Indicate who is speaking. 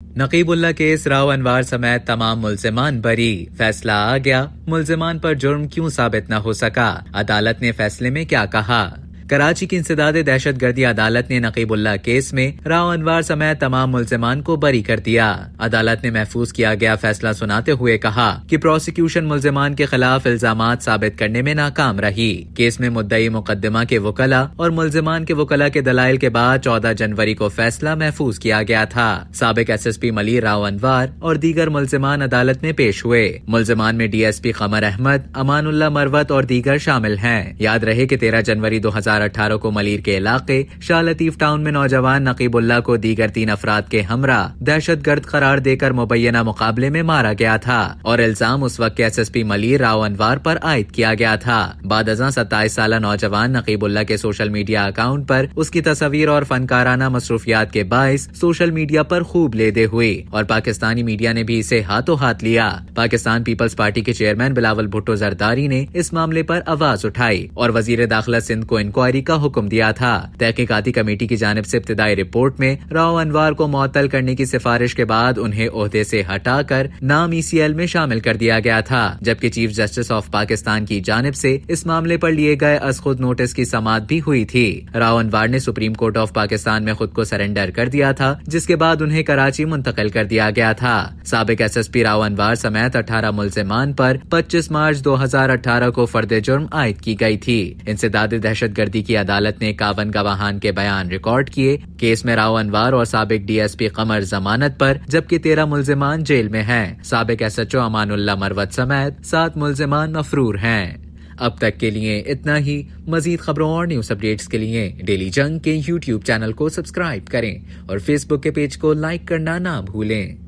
Speaker 1: Naqeebullah case Rao अनवार समेत तमाम मुल्जिमान बरी। फैसला आ गया, मुल्जिमान पर जुर्म क्यों साबित न हो सका। अदालत ने फैसले में क्या कहा। कराची की इंसदादे दहशतगर्दी अदालत ने नकीबुल्ला केस में राव अनवार समेत तमाम मुल्जिमान को बरी कर दिया। अदालत ने महफूज किया गया फैसला सुनाते हुए कहा कि प्रोसिक्यूशन मुल्जिमान के खिलाफ इल्जामात साबित करने में नाकाम रही। केस में मुद्दई मुकदमा के वकला और मुल्जिमान के वकला के दलाइल के बाद 14 जनवरी को फैसला महफूज किया गया था। साबिक SSP मलिर राव अनवार और दीगर मुल्जिमान अदालत में पेश हुए। मुल्जिमान में DSP कमर अहमद, अमानुल्लाह मरवत और दीगर शामिल हैं। याद रहे कि 13 जनवरी 2018 को मलिर के इलाके शाह लतीफ टाउन में नौजवान नकीबुल्ला को दीगर 3 अफराद के हमरा दहशतगर्द करार देकर मुबैना मुकाबले में मारा गया था और इल्जाम उस वक्त के SSP मलिर राव अनवार पर आयद किया गया था। बाद 27 साल नौजवान नकीबुल्ला के सोशल मीडिया अकाउंट पर उसकी तस्वीर और फनकाराना मसरूफियात के बाइस सोशल मीडिया पर खूब लेदे हुई और पाकिस्तानी मीडिया ने भी इसे हाथों हाथ लिया। पाकिस्तान पीपल्स पार्टी के चेयरमैन बिलावल भुट्टो जरदारी ने इस मामले पर आवाज उठाई और वजीर दाखिला सिंध को इंक्वायरी का हुक्म दिया था। तहकीकाती कमेटी की जानिब से इब्तिदाई रिपोर्ट में राव अनवार को मुअत्तल करने की सिफारिश के बाद उन्हें ओहदे से हटाकर नाम ECL में शामिल कर दिया गया था, जबकि चीफ जस्टिस ऑफ पाकिस्तान की जानिब से इस मामले पर लिए गए अज़खुद नोटिस की समाअत भी हुई थी। राव अनवार ने सुप्रीम कोर्ट ऑफ पाकिस्तान में खुद को सरेंडर कर दिया था, जिसके बाद उन्हें कराची मुंतकिल कर दिया गया था। साबिक SSP राव अनवार समेत 18 मुल्जिमान पर 25 मार्च 2018 को फर्द जुर्म आयद की गई थी। इंसदादे दहशतगर्दी की अदालत ने 51 गवाहान के बयान रिकॉर्ड किए। केस में राव अनवार और साबिक DSP कमर जमानत पर, जबकि 13 मुल्जिमान जेल में हैं। साबिक SHO अमानुल्लाह मरवत समेत 7 मुल्जिमान मफरूर हैं। अब तक के लिए इतना ही। मजीद खबरों और न्यूज अपडेट्स के लिए डेली जंग के YouTube चैनल को सब्सक्राइब करें और Facebook के पेज को लाइक करना ना भूलें।